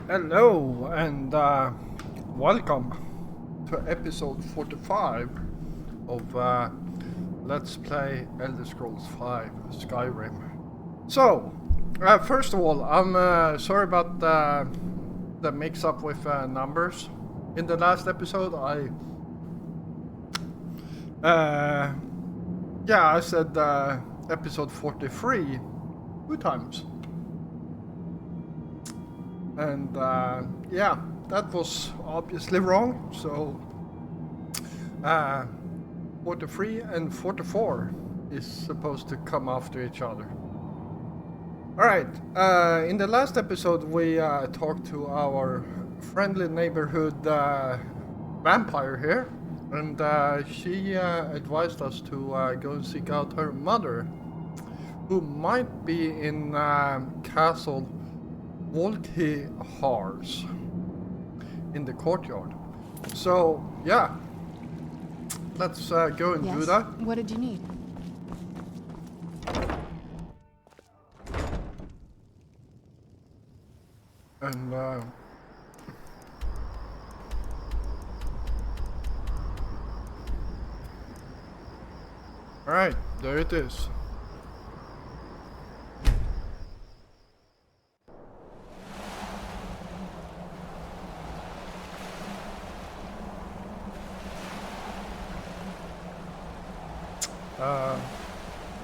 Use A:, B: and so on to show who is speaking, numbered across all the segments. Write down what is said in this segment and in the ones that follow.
A: Hello and welcome to episode 45 of Let's Play Elder Scrolls 5 Skyrim. So, first of all, I'm sorry about the mix-up with numbers. In the last episode, I said episode 43 two times. And that was obviously wrong. So 43 and 44 is supposed to come after each other. Alright, in the last episode we talked to our friendly neighborhood vampire here, and she advised us to go and seek out her mother, who might be in Castle Volkihars in the courtyard. So, yeah. Let's go and do that.
B: What did you need?
A: And, alright, there it is.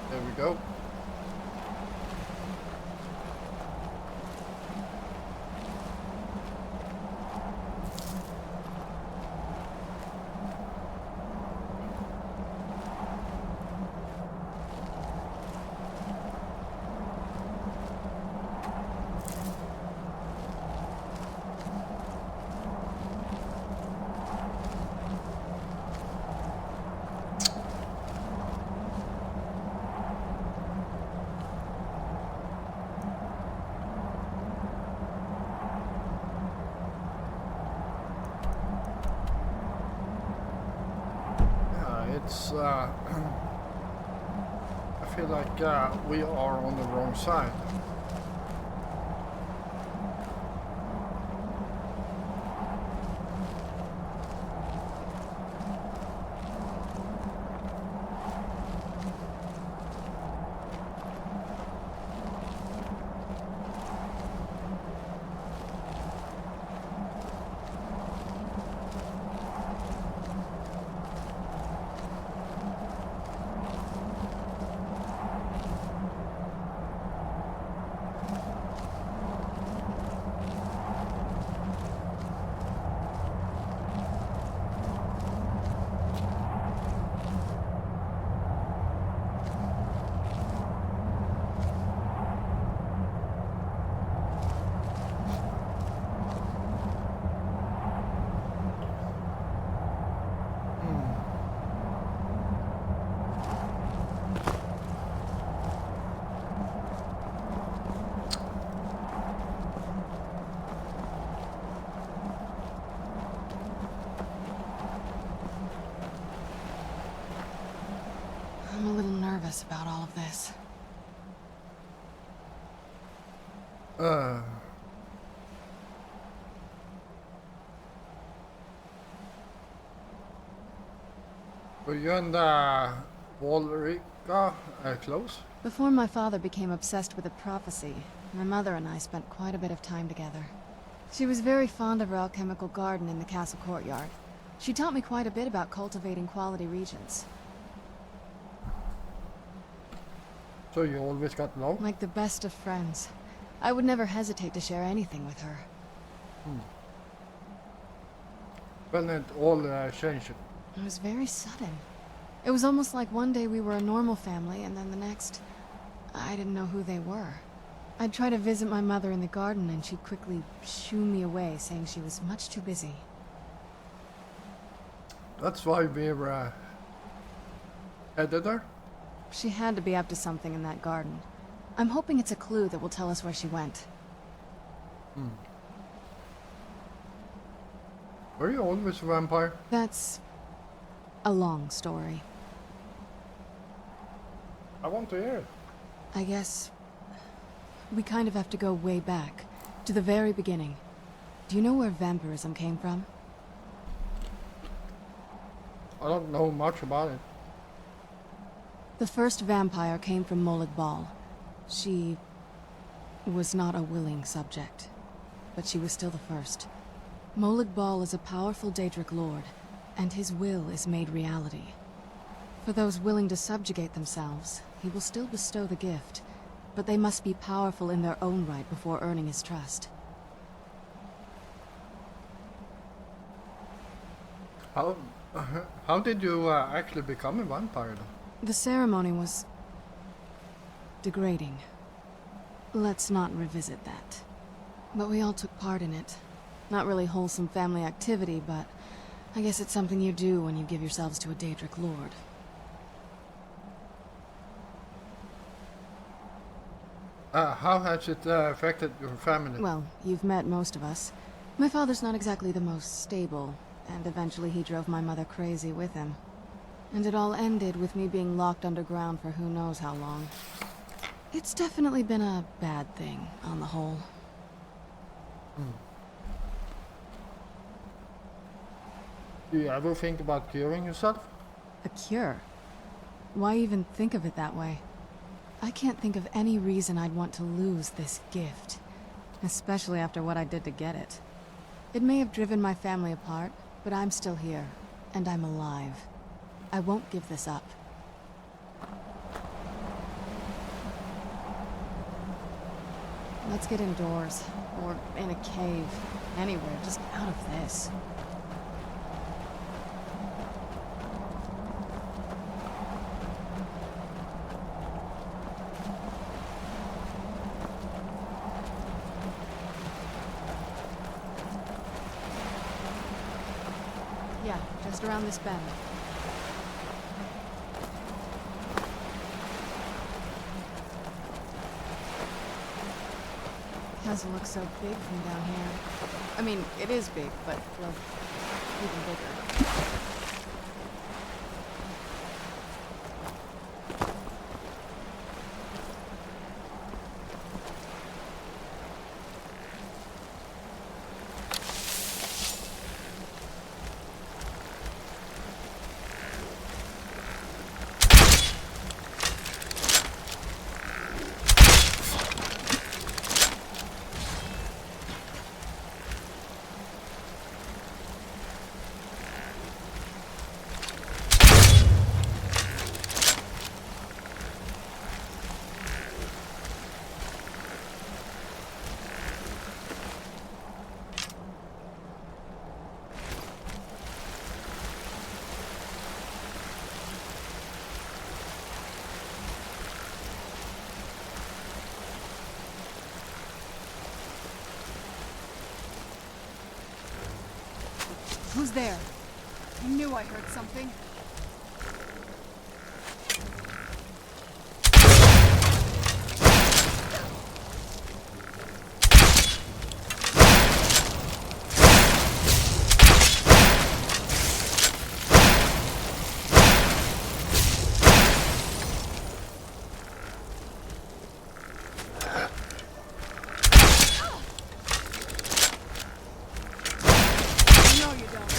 A: There we go. I feel like we are on the wrong side.
B: I'm a little nervous about all of this.
A: Were you and Walrika close?
B: Before my father became obsessed with a prophecy, my mother and I spent quite a bit of time together. She was very fond of her alchemical garden in the castle courtyard. She taught me quite a bit about cultivating quality regions.
A: So you always got along?
B: Like the best of friends. I would never hesitate to share anything with her.
A: When it all changed.
B: It was very sudden. It was almost like one day we were a normal family, and then the next, I didn't know who they were. I'd try to visit my mother in the garden, and she'd quickly shoo me away, saying she was much too busy.
A: That's why we're headed there.
B: She had to be up to something in that garden. I'm hoping it's a clue that will tell us where she went.
A: Were you always a vampire?
B: That's a long story.
A: I want to hear it.
B: I guess we kind of have to go way back To the very beginning. Do you know where vampirism came from?
A: I don't know much about it.
B: The first vampire came from Molag Bal. She was not a willing subject, but she was still the first. Molag Bal is a powerful Daedric lord, and his will is made reality. For those willing to subjugate themselves, he will still bestow the gift, but they must be powerful in their own right before earning his trust.
A: How did you actually become a vampire, though?
B: The ceremony was degrading. Let's not revisit that. But we all took part in it. Not really wholesome family activity, but I guess it's something you do when you give yourselves to a Daedric lord.
A: How has it affected your family?
B: Well, you've met most of us. My father's not exactly the most stable, and eventually he drove my mother crazy with him. And it all ended with me being locked underground for who knows how long. It's definitely been a bad thing, on the whole.
A: Do you ever think about curing yourself?
B: A cure? Why even think of it that way? I can't think of any reason I'd want to lose this gift. Especially after what I did to get it. It may have driven my family apart, but I'm still here. And I'm alive. I won't give this up. Let's get indoors. Or in a cave. Anywhere, just out of this. Yeah, just around this bend. Castle looks so big from down here. I mean, it is big, but, well, even bigger. Who's there? I knew I heard something. No, you don't.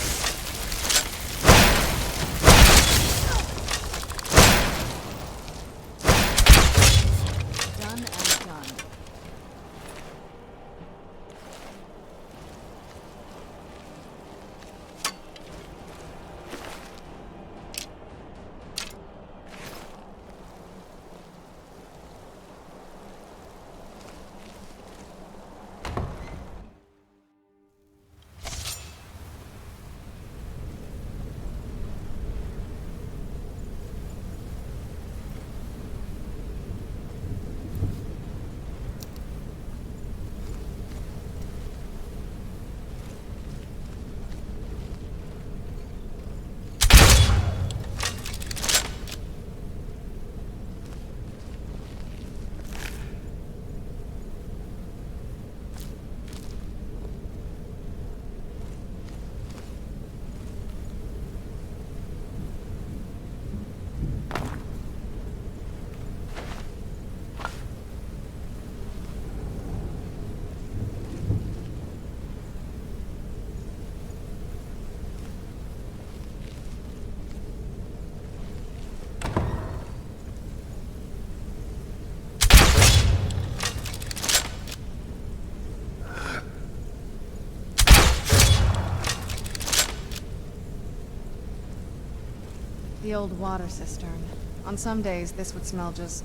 B: the old water cistern. On some days, this would smell just...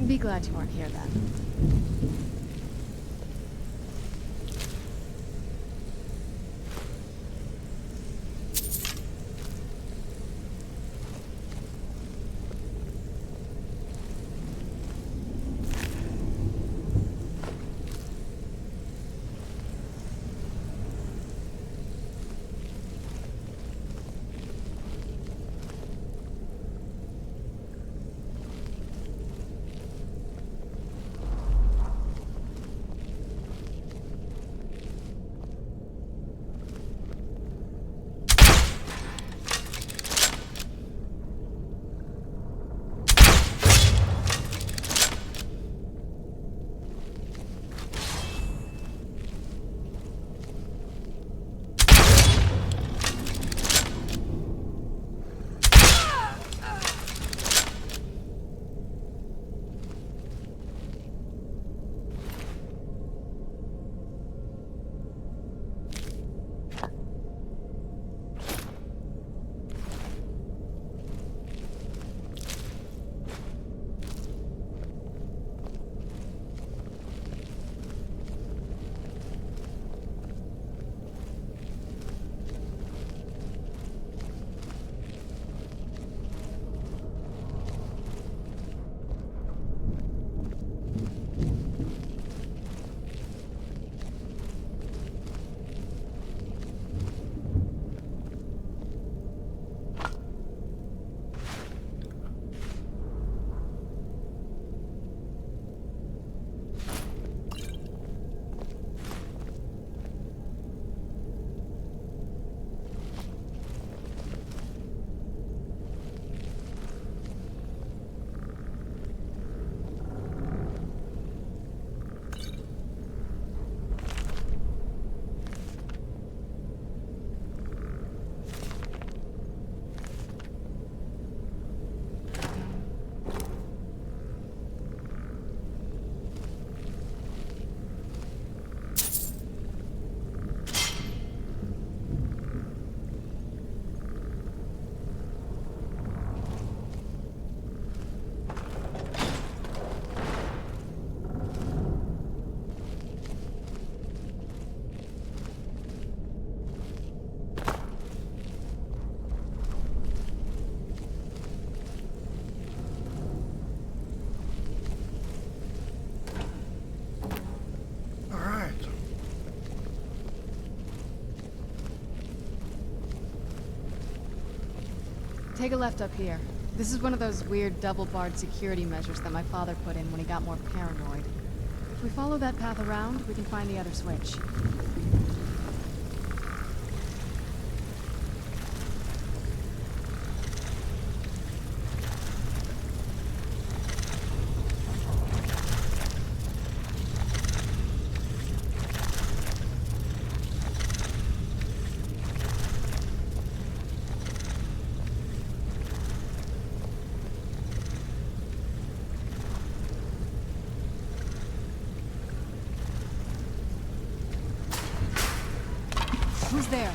B: Be glad you weren't here then. Take a left up here. This is one of those weird double-barred security measures that my father put in when he got more paranoid. If we follow that path around, we can find the other switch. Who's there?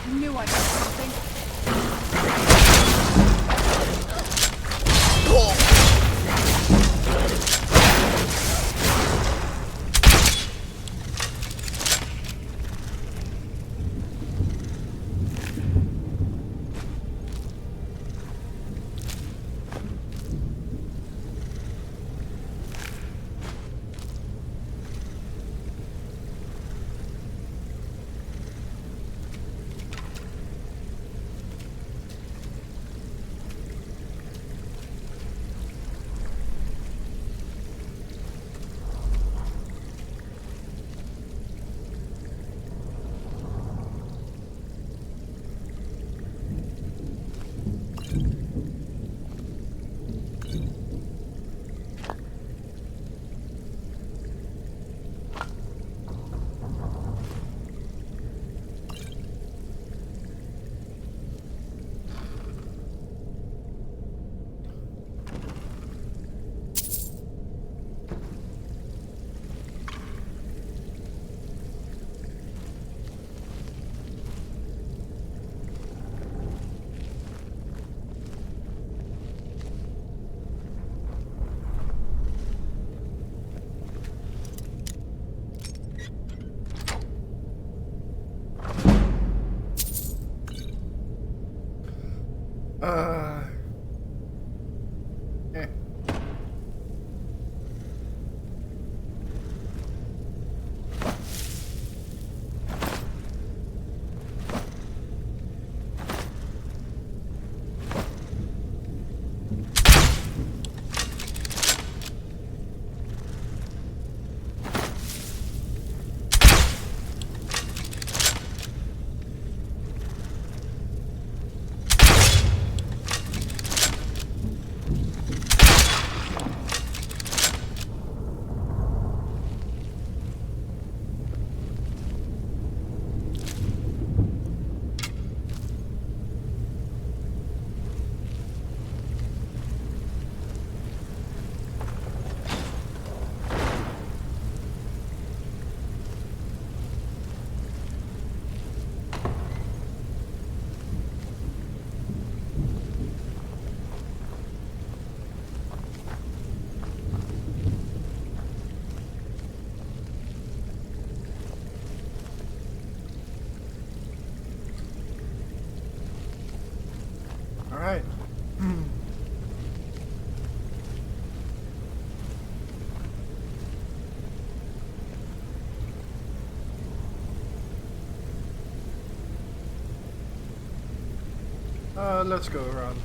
B: I knew I heard something.
A: Uh. Eh. All right. Let's go around.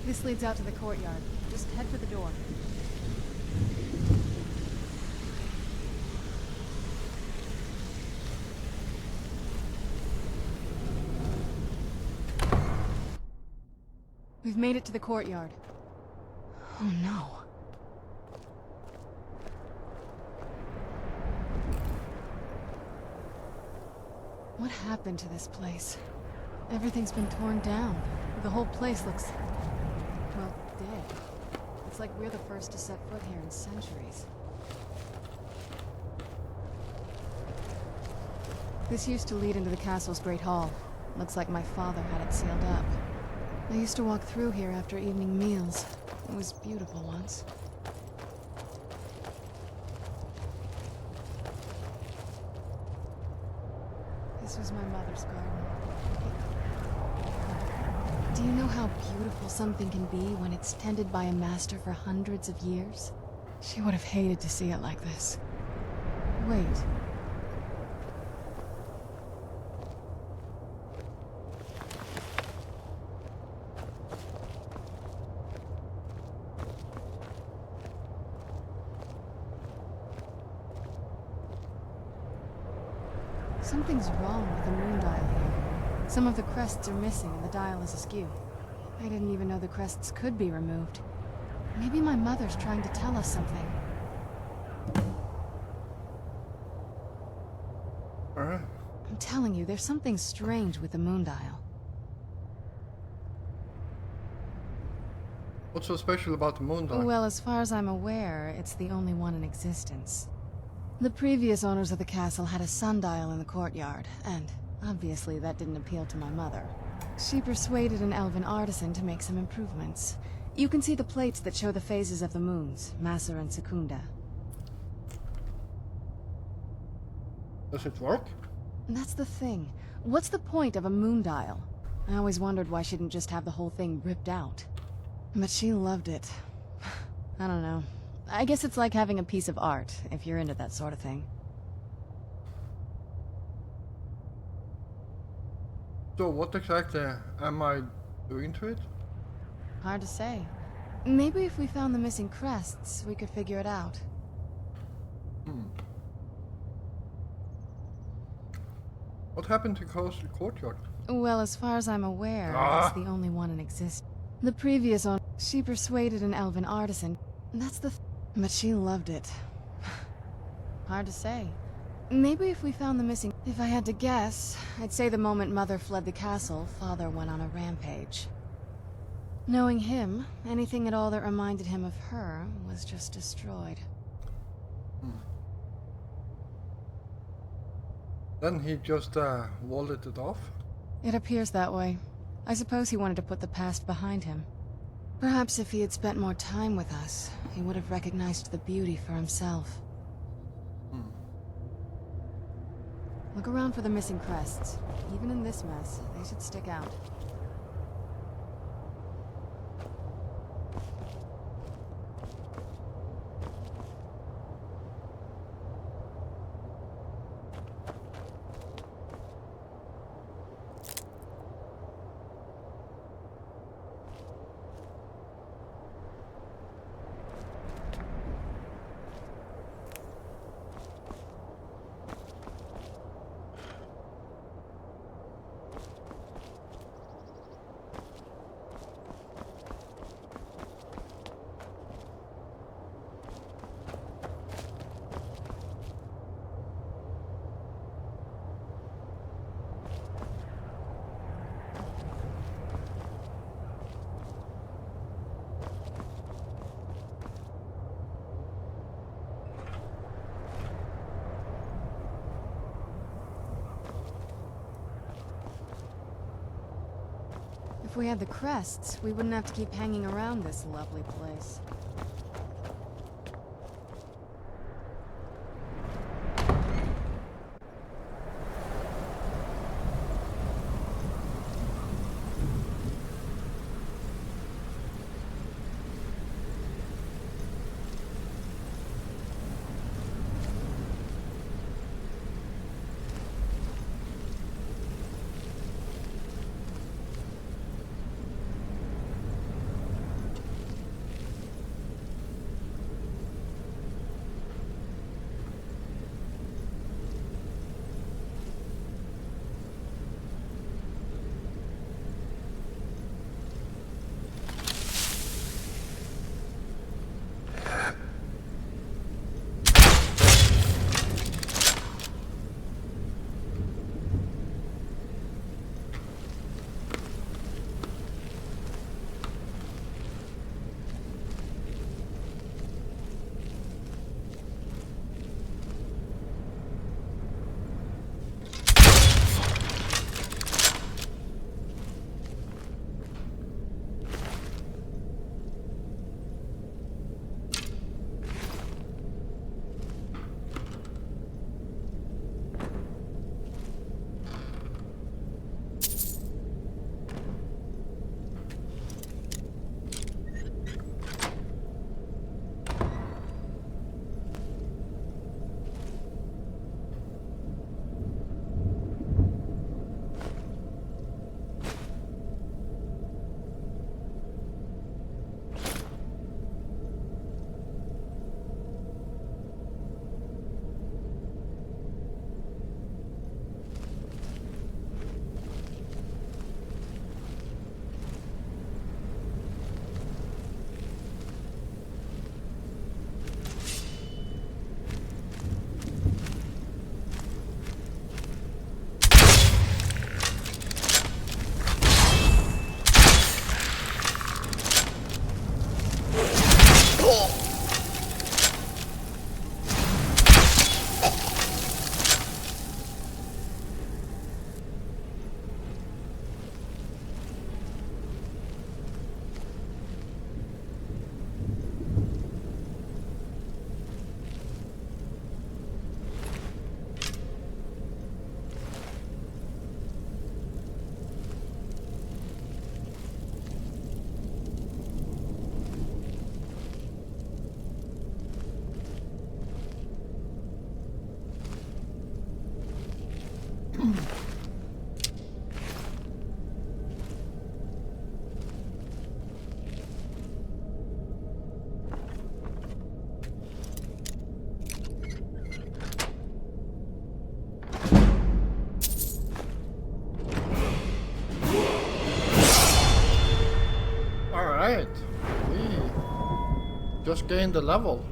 B: This leads out to the courtyard. Just head for the door. We've made it to the courtyard. Oh no. What happened to this place? Everything's been torn down. The whole place looks, well, dead. It's like we're the first to set foot here in centuries. This used to lead into the castle's great hall. Looks like my father had it sealed up. I used to walk through here after evening meals. It was beautiful once. This was my mother's garden. Do you know how beautiful something can be when it's tended by a master for hundreds of years? She would have hated to see it like this. Wait. Something's wrong with the moon dial here. Some of the crests are missing and the dial is askew. I didn't even know the crests could be removed. Maybe my mother's trying to tell us something.
A: Alright.
B: I'm telling you, there's something strange with the moon dial.
A: What's so special about the moon dial?
B: Well, as far as I'm aware, it's the only one in existence. The previous owners of the castle had a sundial in the courtyard, and obviously that didn't appeal to my mother. She persuaded an elven artisan to make some improvements. You can see the plates that show the phases of the moons, Maser and Secunda.
A: Does it work?
B: And that's the thing. What's the point of a moon dial? I always wondered why she didn't just have the whole thing ripped out. But she loved it. I don't know. I guess it's like having a piece of art, if you're into that sort of thing.
A: So what exactly am I doing to it?
B: Hard to say. Maybe if we found the missing crests, we could figure it out.
A: Hmm. What happened to Courtyard?
B: Well, as far as I'm aware, it's the only one in existence. The previous owner, she persuaded an elven artisan. That's the but she loved it. Hard to say. Maybe if we found the missing... If I had to guess, I'd say the moment Mother fled the castle, Father went on a rampage. Knowing him, anything at all that reminded him of her was just destroyed.
A: Then he just walled it off?
B: It appears that way. I suppose he wanted to put the past behind him. Perhaps if he had spent more time with us, he would have recognized the beauty for himself. Look around for the missing crests. Even in this mess, they should stick out. If we had the crests, we wouldn't have to keep hanging around this lovely place.
A: Just gain the level.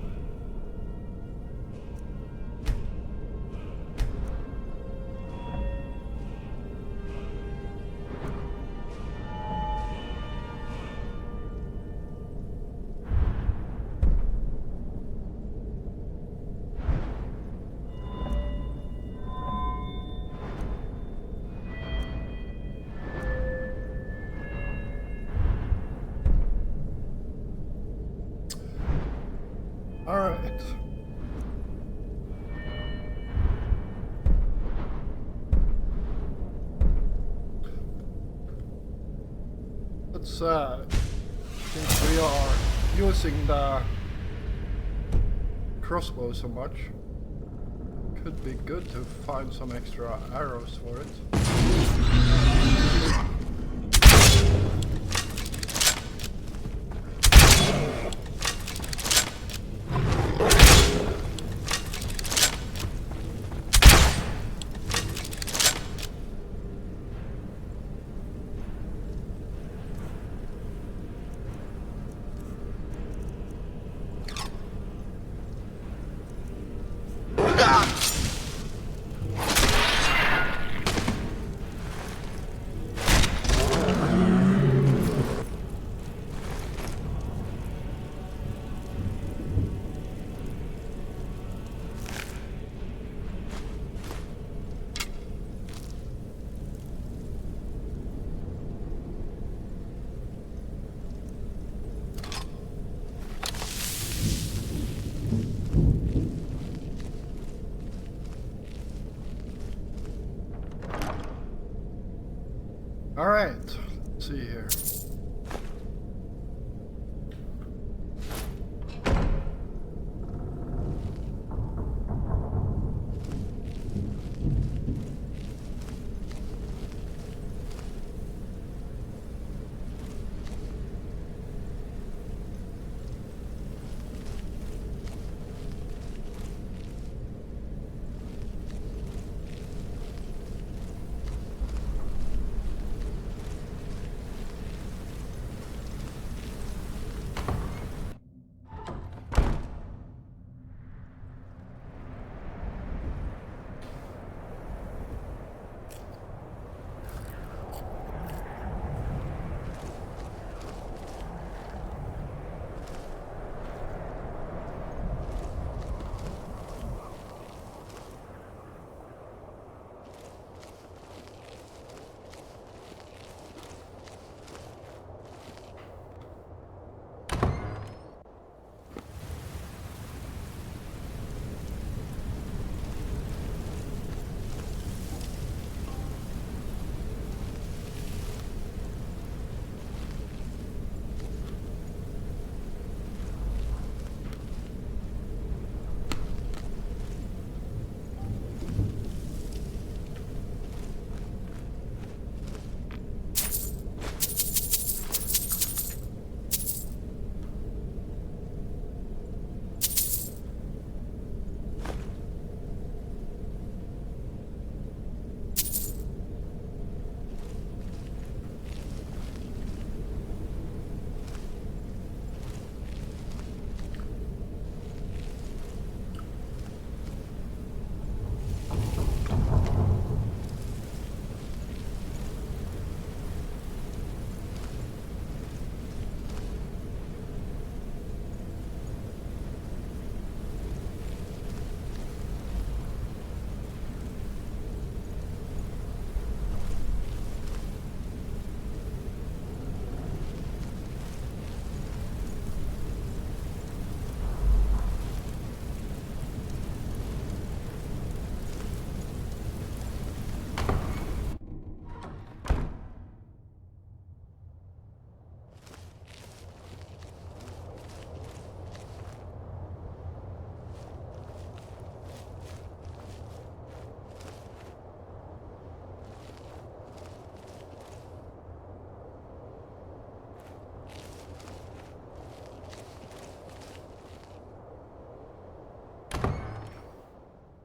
A: Alright. Let's since we are using the crossbow so much, could be good to find some extra arrows for it. Alright, let's see here.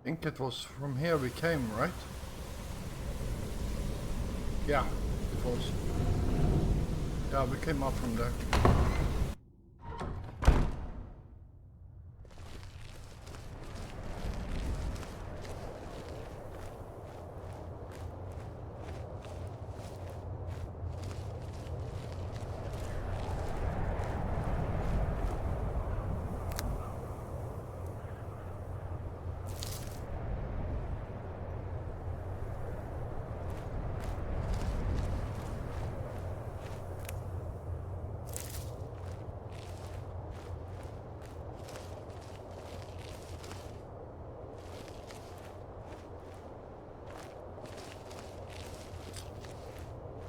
A: I think it was from here we came, right? Yeah, it was. Yeah, we came up from there.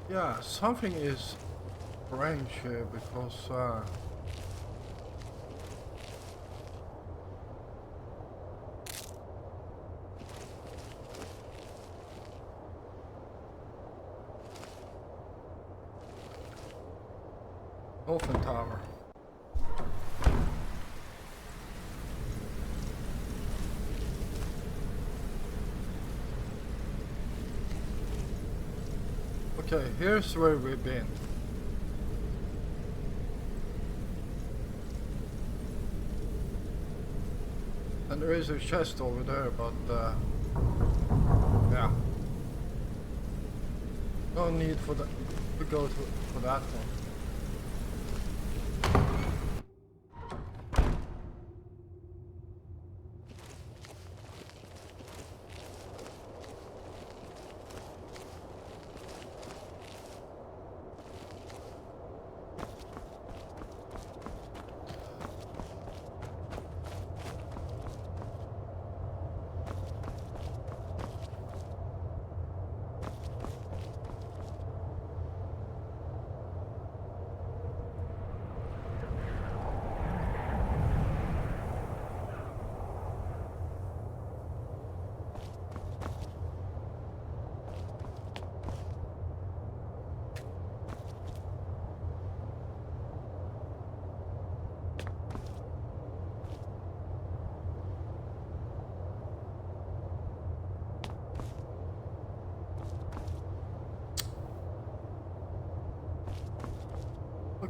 A: Yeah, something is strange here because Open Tower. Okay, here's where we've been. And there is a chest over there, but yeah. No need for that to go for that one.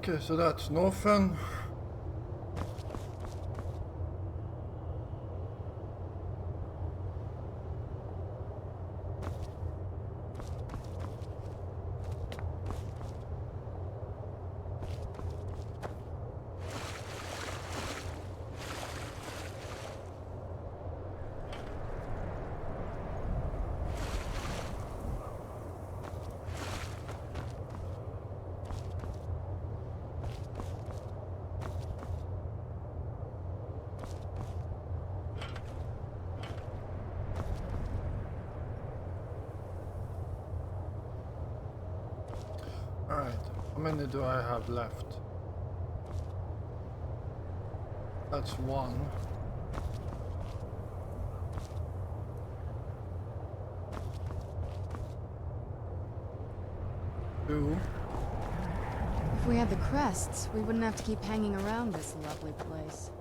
A: Okay, so that's Northern. Alright, how many do I have left? That's one. Two.
B: If we had the crests, we wouldn't have to keep hanging around this lovely place.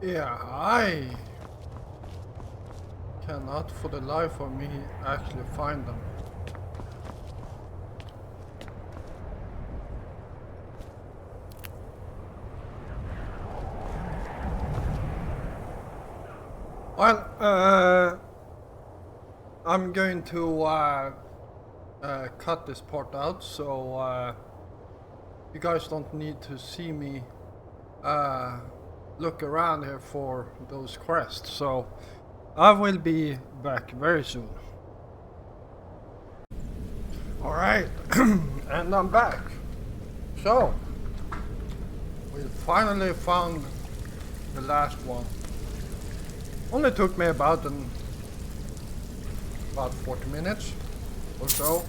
B: Yeah, I cannot for the life of me actually find them. Well, I'm going to cut this part out, so you guys don't need to see me look around here for those crests. So I will be back very soon. Alright, and I'm back. So we finally found the last one.
A: Only took me about 40 minutes or so.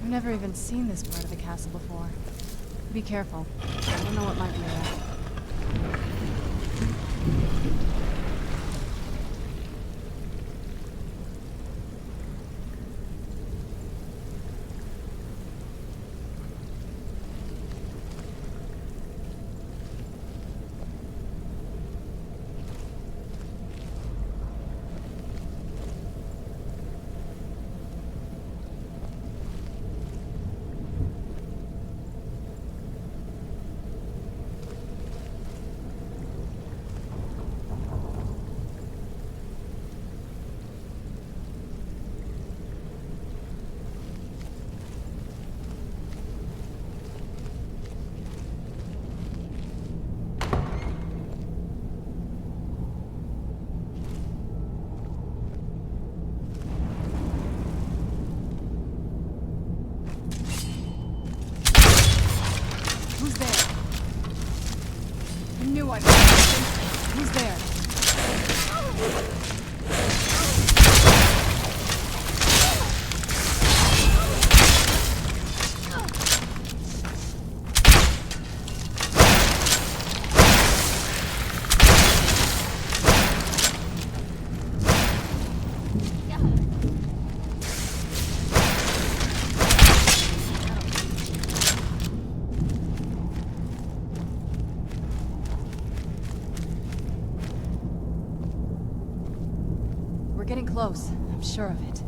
B: I've never even seen this part of the castle before. Be careful. I don't know what might be around. Who's there? I knew I'd find something. Who's there? We're getting close. I'm sure of it.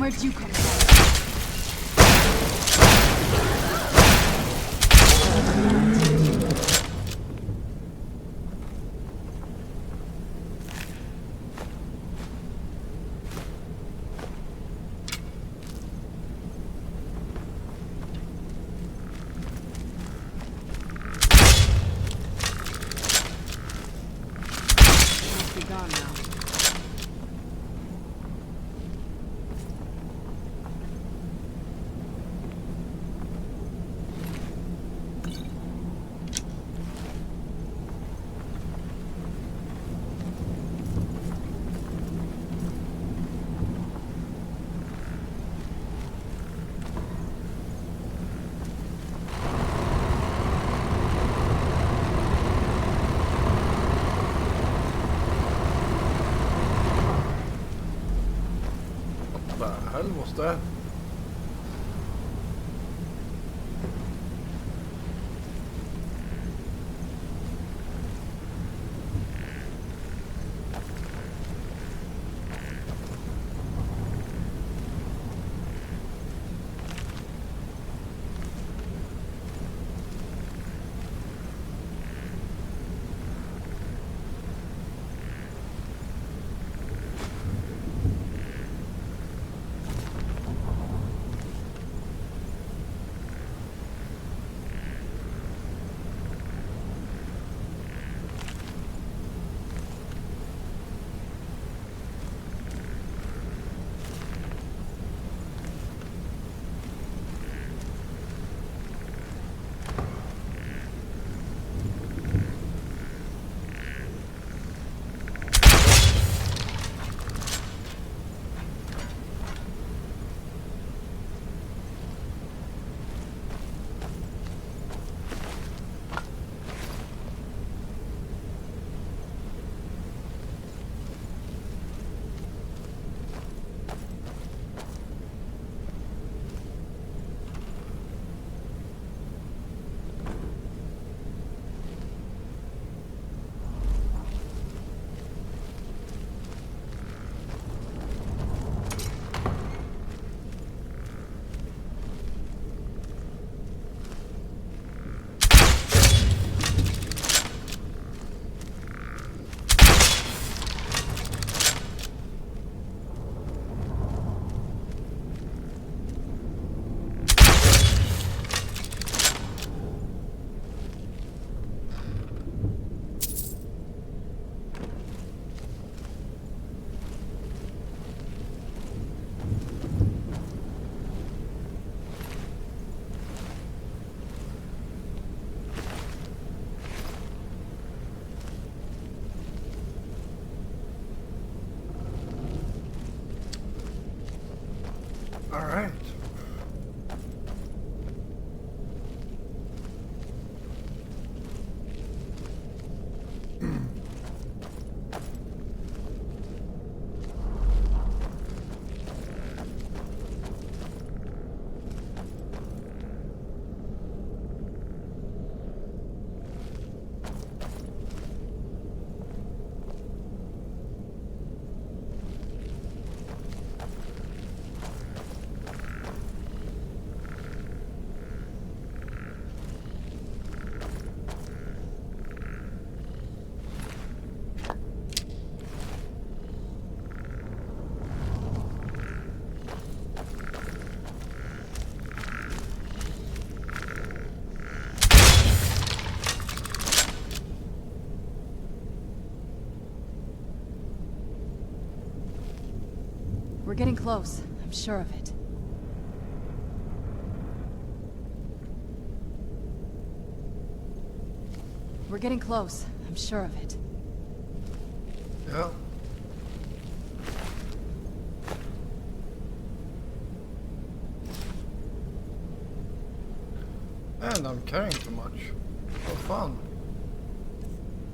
B: Where'd you come from? Must be gone now.
A: What the hell was that? All right.
B: We're getting close. I'm sure of it. We're getting close. I'm sure of it.
A: Yeah. And I'm carrying too much. So fun.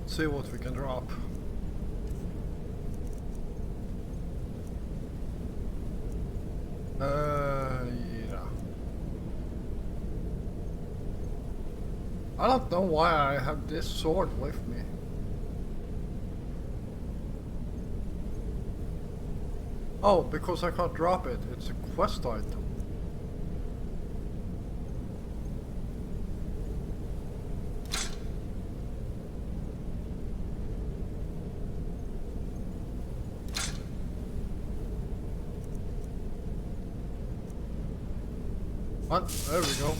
A: Let's see what we can drop. Yeah. I don't know why I have this sword with me. Oh, because I can't drop it. It's a quest item. What? There we go.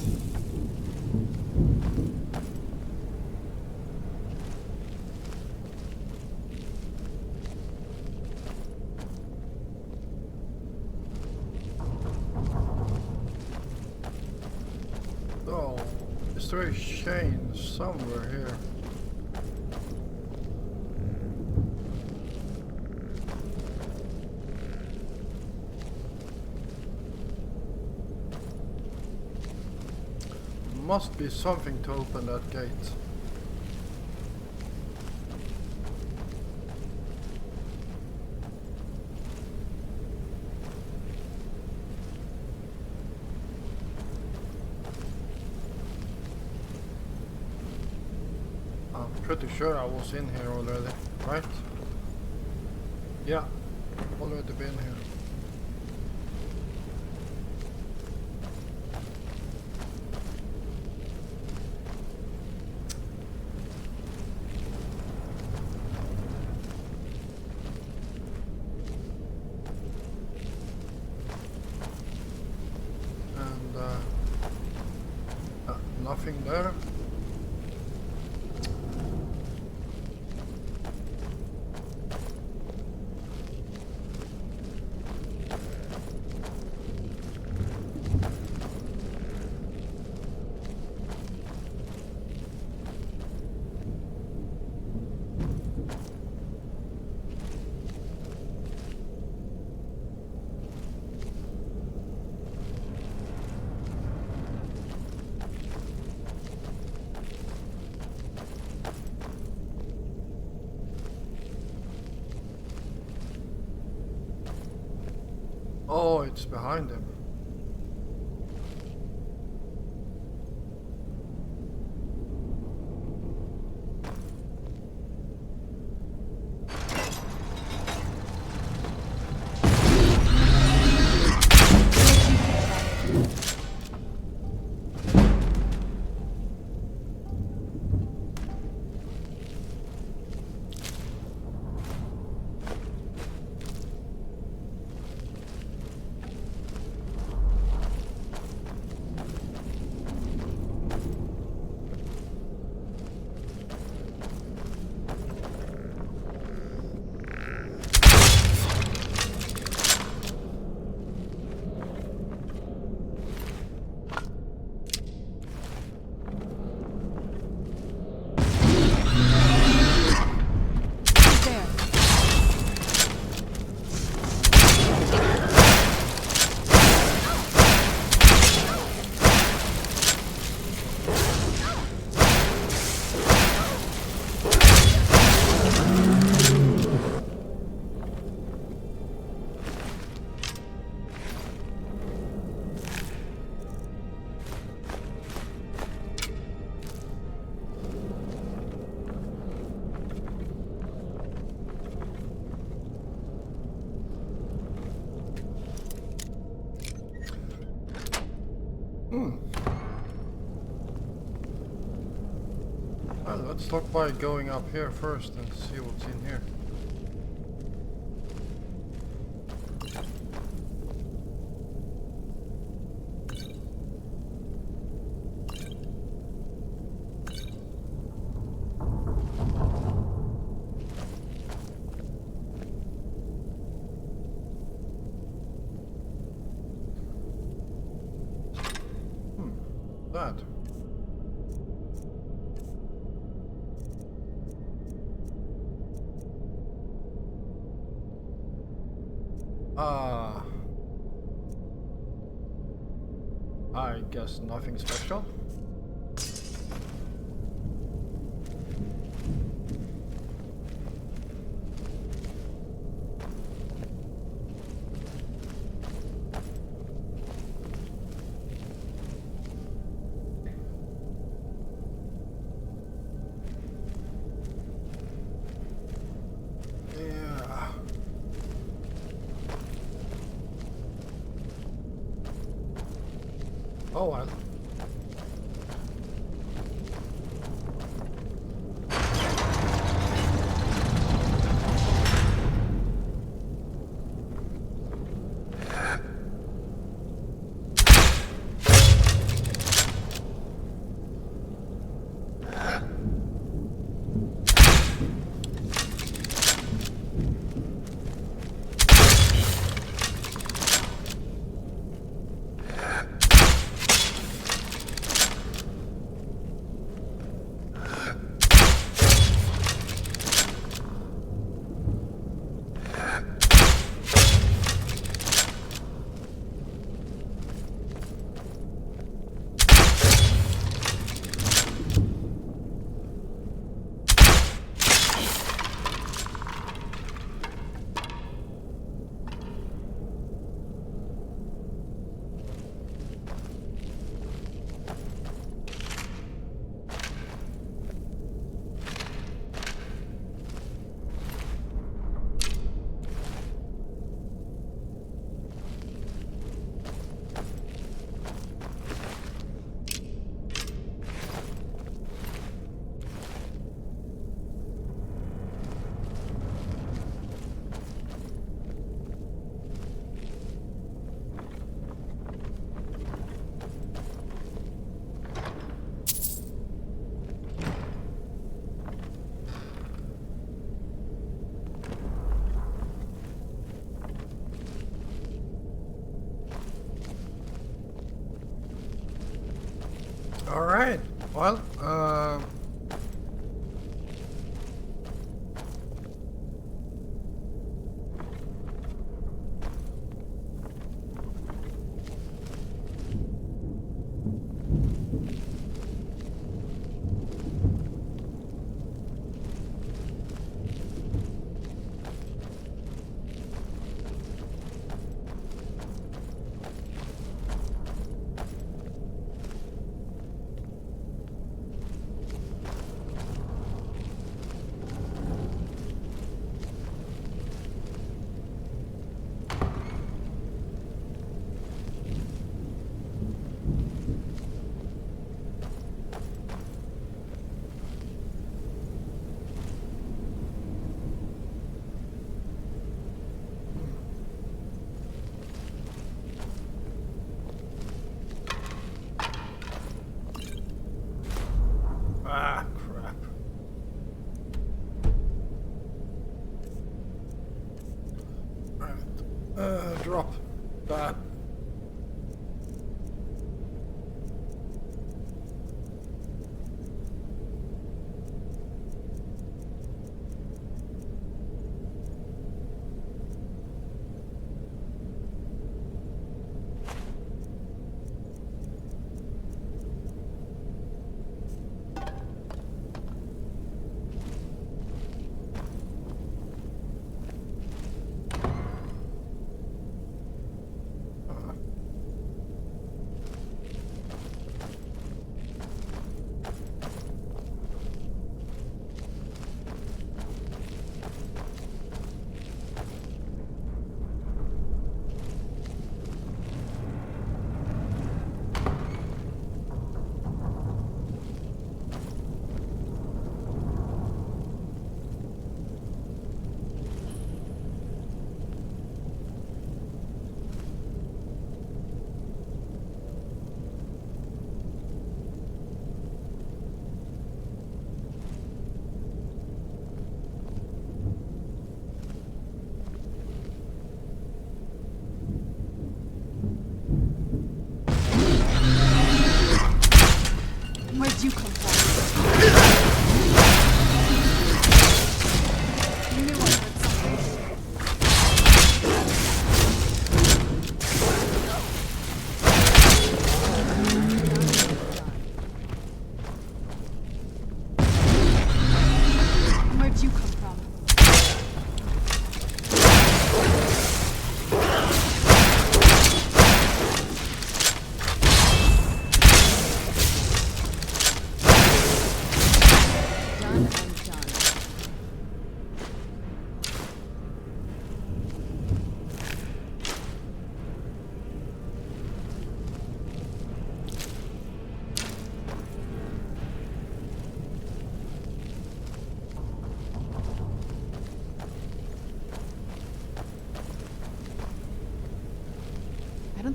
A: Oh, is there a chain somewhere here? Must be something to open that gate. I'm pretty sure I was in here already, right? Yeah, already been here. Nothing there. Oh, it's behind him. Well, let's start by going up here first and see what's in here. That. I guess nothing special. Oh well. All right. Well,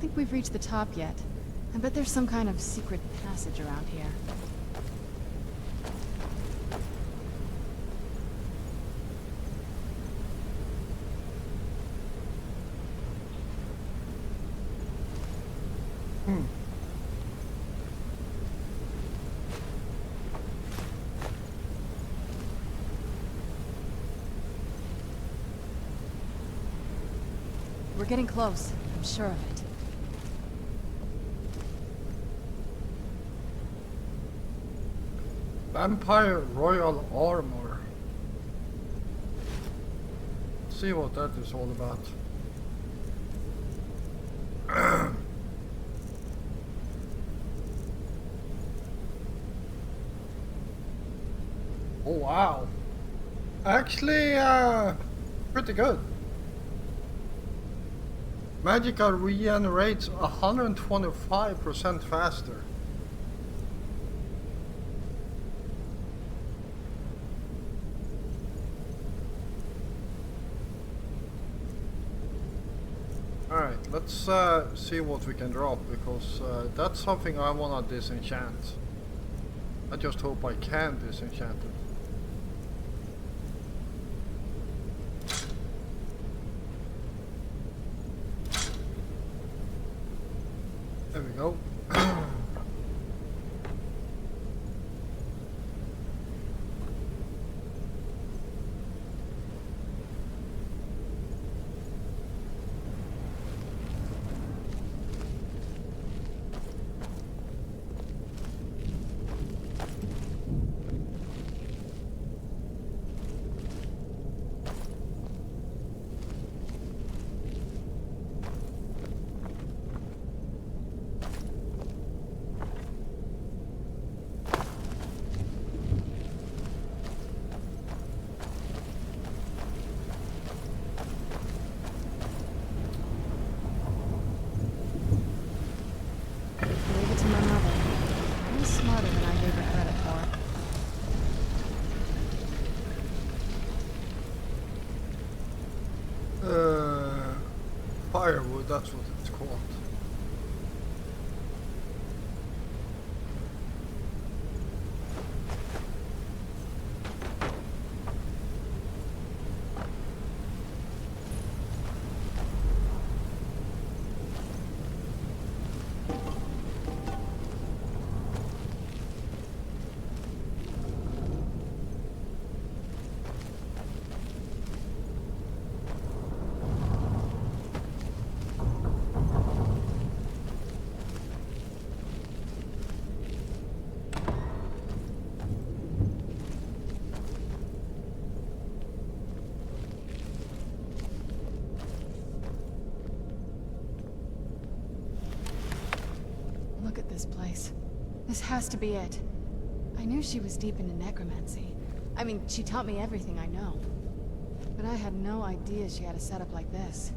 B: don't think we've reached the top yet. I bet there's some kind of secret passage around here. We're getting close. I'm sure of it.
A: Vampire Royal Armor. See what that is all about. Oh wow. Actually, pretty good. Magica regenerates 125% faster. Alright, let's see what we can drop, because that's something I wanna disenchant. I just hope I can disenchant it. There we go.
B: Leave it to my mother. She's smarter than I gave her credit for.
A: Firewood, that's what it's called.
B: Look at this place. This has to be it. I knew she was deep into necromancy. I mean, she taught me everything I know. But I had no idea she had a setup like this.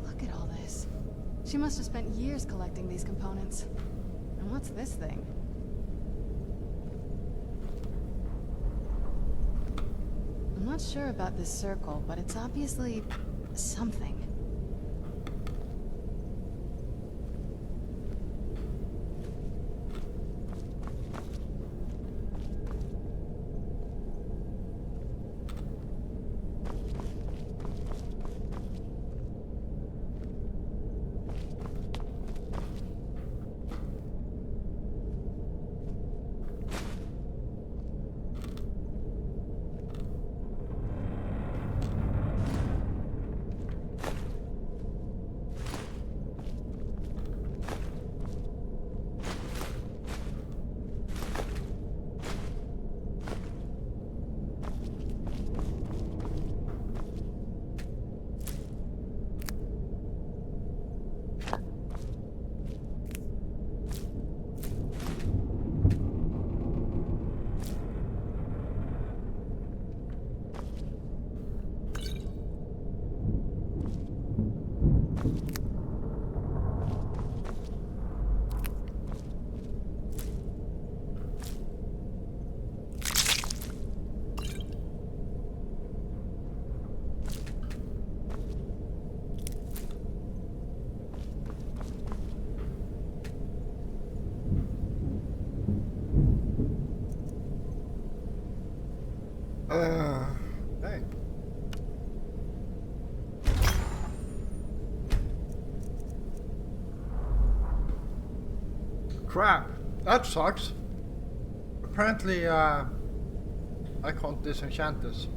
B: Look at all this. She must have spent years collecting these components. And what's this thing? I'm not sure about this circle, but it's obviously something.
A: Hey. Crap. That sucks. Apparently, I can't disenchant this.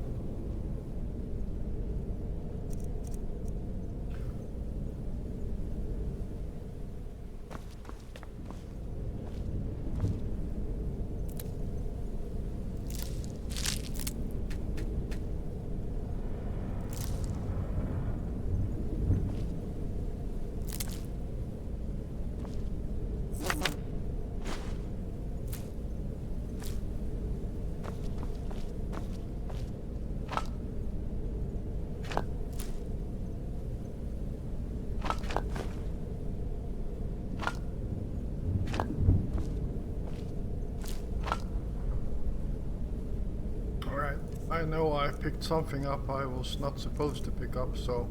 A: Alright, I know I picked something up I was not supposed to pick up, so...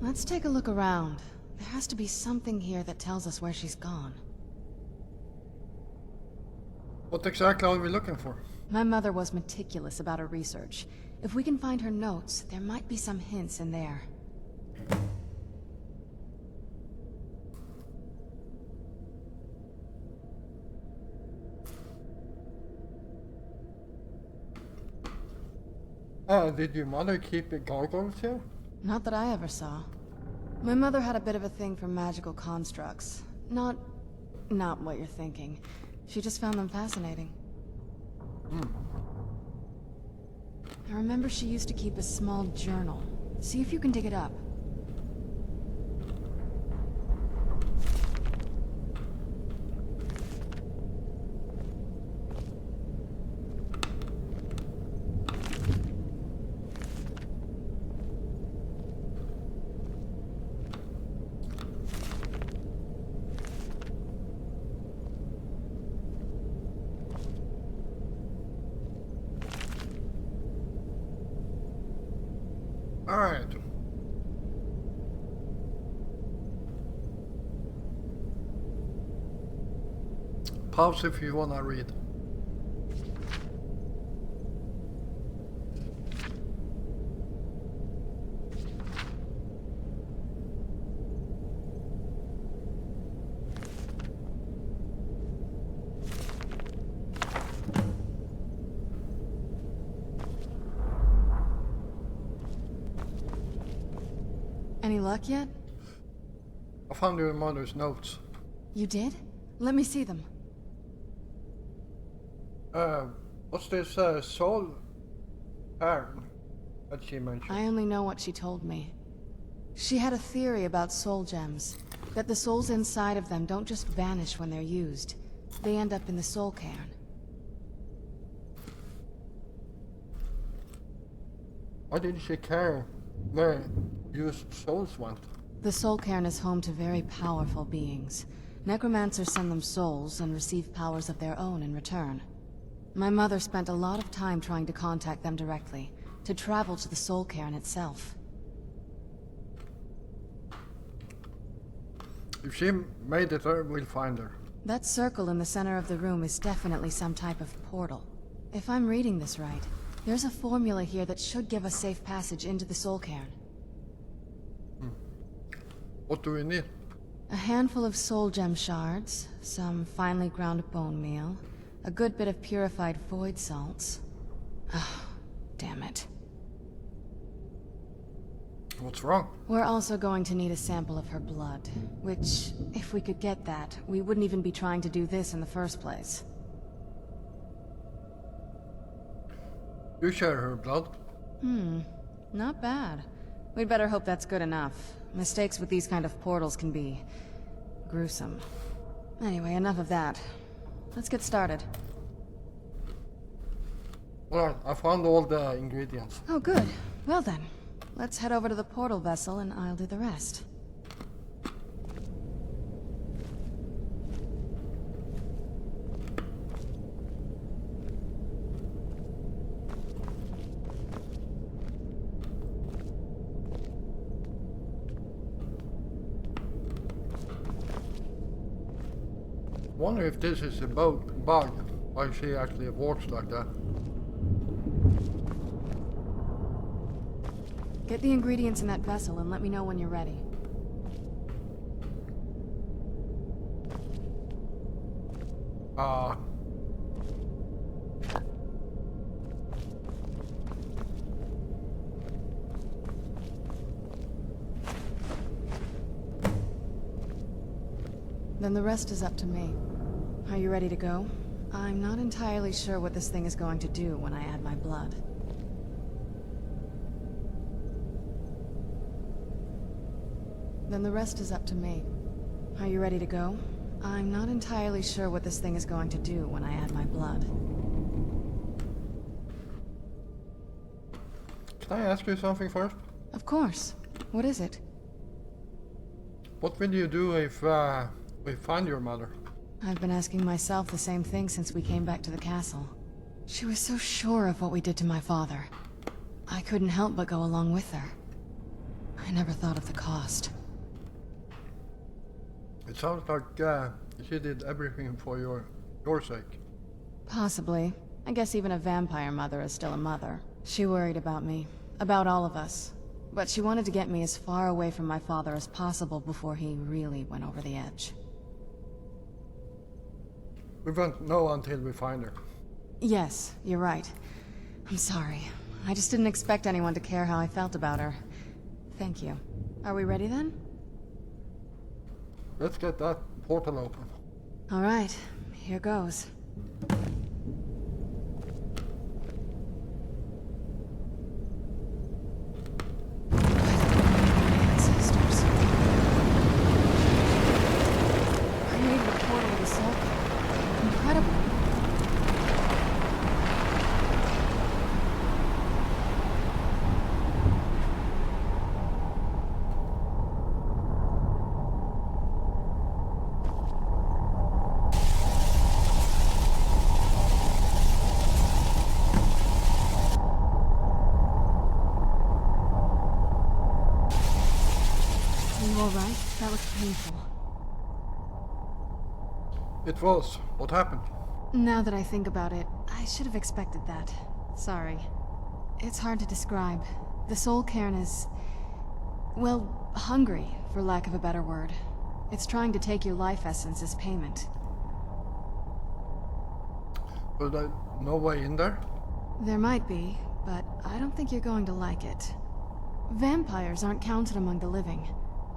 B: Let's take a look around. There has to be something here that tells us where she's gone.
A: What exactly are we looking for?
B: My mother was meticulous about her research. If we can find her notes, there might be some hints in there.
A: Did your mother keep the gargoyles here?
B: Not that I ever saw. My mother had a bit of a thing for magical constructs. Not what you're thinking. She just found them fascinating. I remember she used to keep a small journal. See if you can dig it up.
A: Alright. Pause if you wanna read.
B: Any luck yet?
A: I found your mother's notes.
B: You did? Let me see them.
A: What's this, soul pattern that she mentioned?
B: I only know what she told me. She had a theory about soul gems. That the souls inside of them don't just vanish when they're used. They end up in the soul cairn.
A: Why didn't she care where used souls went?
B: The soul cairn is home to very powerful beings. Necromancers send them souls and receive powers of their own in return. My mother spent a lot of time trying to contact them directly, to travel to the soul cairn itself.
A: If she made it there, we'll find her.
B: That circle in the center of the room is definitely some type of portal. If I'm reading this right, there's a formula here that should give us safe passage into the soul cairn.
A: What do we need?
B: A handful of soul gem shards, some finely ground bone meal, a good bit of purified void salts. Oh, damn it.
A: What's wrong?
B: We're also going to need a sample of her blood, which, if we could get that, we wouldn't even be trying to do this in the first place.
A: You share her blood?
B: Not bad. We'd better hope that's good enough. Mistakes with these kind of portals can be gruesome. Anyway, enough of that. Let's get started.
A: Alright, I found all the ingredients.
B: Oh, good. Well then, let's head over to the portal vessel and I'll do the rest.
A: Wonder if this is a bug, why she actually walks like that.
B: Get the ingredients in that vessel and let me know when you're ready. Then the rest is up to me. Are you ready to go? I'm not entirely sure what this thing is going to do when I add my blood. Then the rest is up to me. Are you ready to go? I'm not entirely sure what this thing is going to do when I add my blood.
A: Can I ask you something first?
B: Of course. What is it?
A: What will you do if we find your mother?
B: I've been asking myself the same thing since we came back to the castle. She was so sure of what we did to my father. I couldn't help but go along with her. I never thought of the cost.
A: It sounds like she did everything for your sake.
B: Possibly. I guess even a vampire mother is still a mother. She worried about me. About all of us. But she wanted to get me as far away from my father as possible before he really went over the edge.
A: We won't know until we find her.
B: Yes, you're right. I'm sorry. I just didn't expect anyone to care how I felt about her. Thank you. Are we ready then?
A: Let's get that portal open.
B: All right, here goes. Ancestors. Created a portal to the soul. Incredible. Alright, that was painful.
A: It was. What happened?
B: Now that I think about it, I should have expected that. Sorry. It's hard to describe. The soul cairn is... well, hungry, for lack of a better word. It's trying to take your life essence as payment.
A: Was there no way in there?
B: There might be, but I don't think you're going to like it. Vampires aren't counted among the living.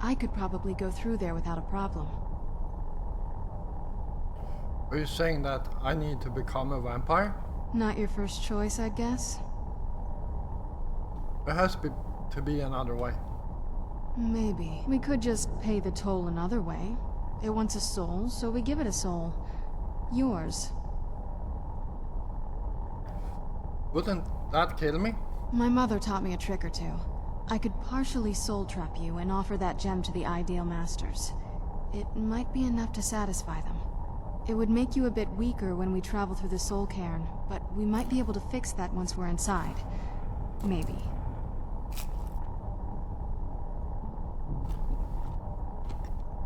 B: I could probably go through there without a problem.
A: Are you saying that I need to become a vampire?
B: Not your first choice, I'd guess?
A: There has to be another way.
B: Maybe. We could just pay the toll another way. It wants a soul, so we give it a soul. Yours.
A: Wouldn't that kill me?
B: My mother taught me a trick or two. I could partially soul trap you and offer that gem to the ideal masters. It might be enough to satisfy them. It would make you a bit weaker when we travel through the soul cairn, but we might be able to fix that once we're inside. Maybe.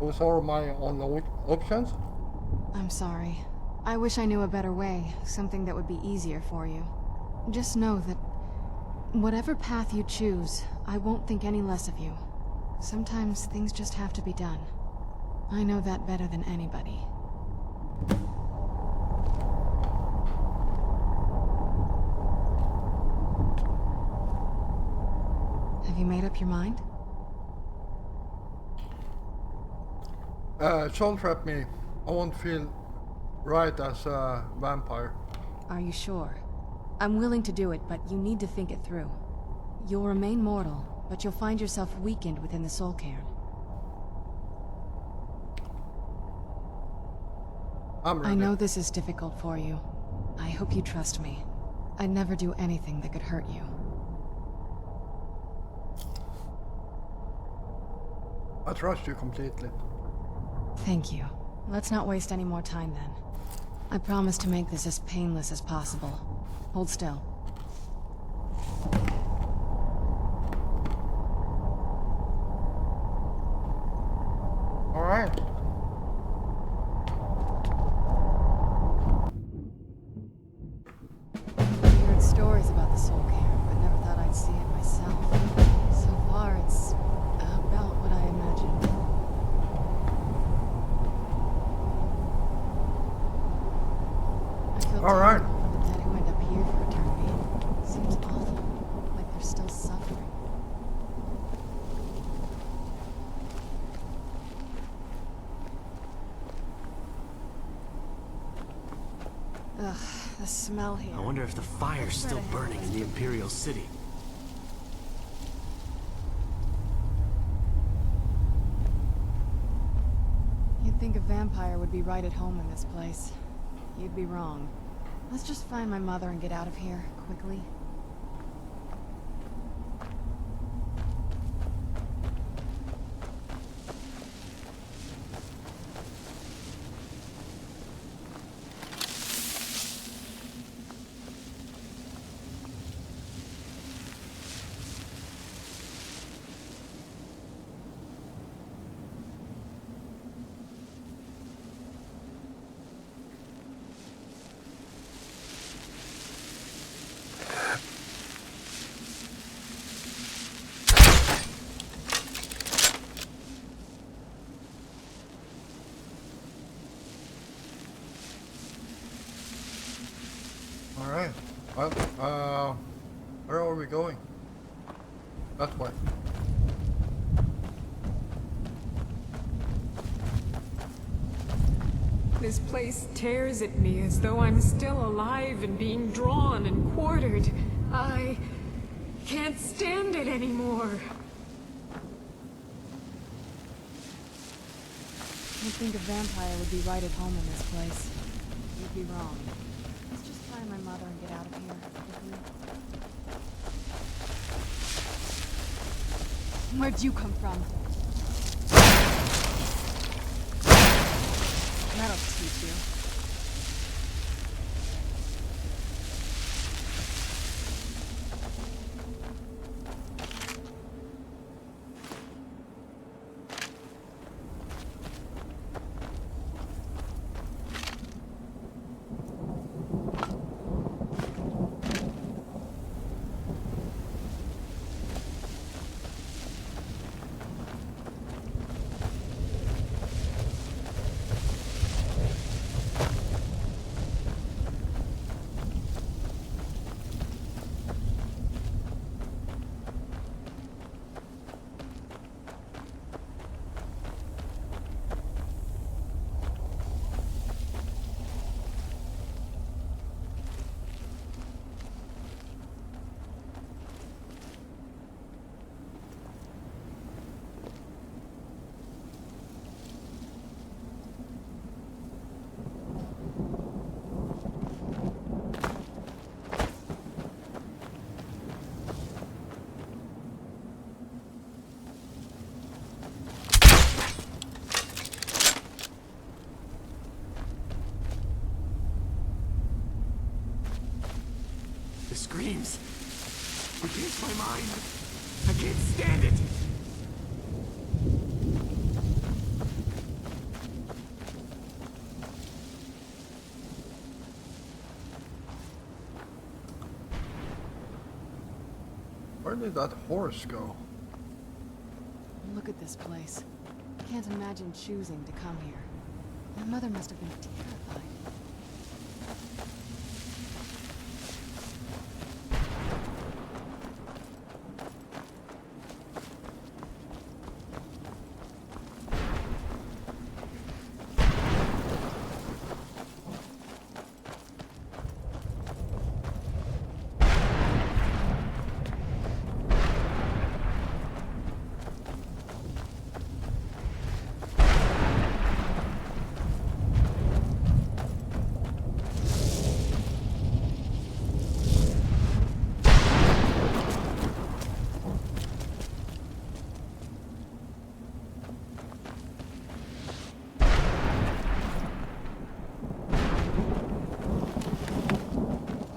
A: Those are my only options.
B: I'm sorry. I wish I knew a better way, something that would be easier for you. Just know that whatever path you choose, I won't think any less of you. Sometimes things just have to be done. I know that better than anybody. Have you made up your mind?
A: Soul trap me. I won't feel right as a vampire.
B: Are you sure? I'm willing to do it, but you need to think it through. You'll remain mortal, but you'll find yourself weakened within the soul cairn.
A: I'm ready.
B: I know this is difficult for you. I hope you trust me. I'd never do anything that could hurt you.
A: I trust you completely.
B: Thank you. Let's not waste any more time then. I promise to make this as painless as possible. Hold still.
A: All right.
B: I heard stories about the soul cairn, but never thought I'd see it myself. So far, it's about what I imagined. I feel
A: All right.
B: terrible for the dead who end up here for eternity. Seems awful, like they're still suffering. Ugh, the smell here.
C: I wonder if the fire's still burning in the Imperial City.
B: You'd think a vampire would be right at home in this place. You'd be wrong. Let's just find my mother and get out of here, quickly.
A: All right. Well, where are we going? That way.
D: This place tears at me as though I'm still alive and being drawn and quartered. I can't stand it anymore.
B: You'd think a vampire would be right at home in this place. You'd be wrong. Let's just find my mother and get out of here, quickly. Where'd you come from? That'll teach you.
C: The screams. Against my mind. I can't stand it.
A: Where did that horse go?
B: Look at this place. Can't imagine choosing to come here. My mother must have been terrified.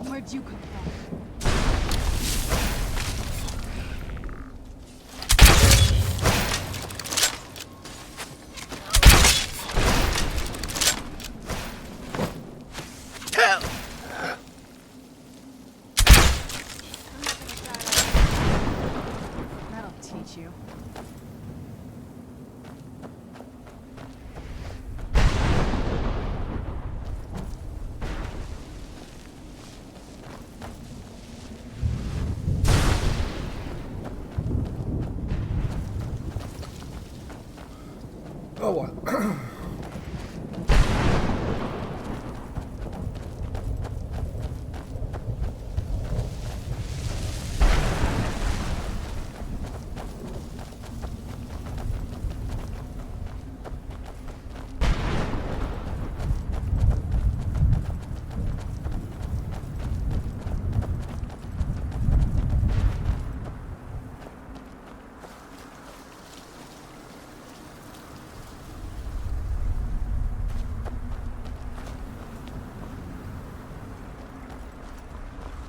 B: Where'd you come from? That'll teach you.
A: Oh well.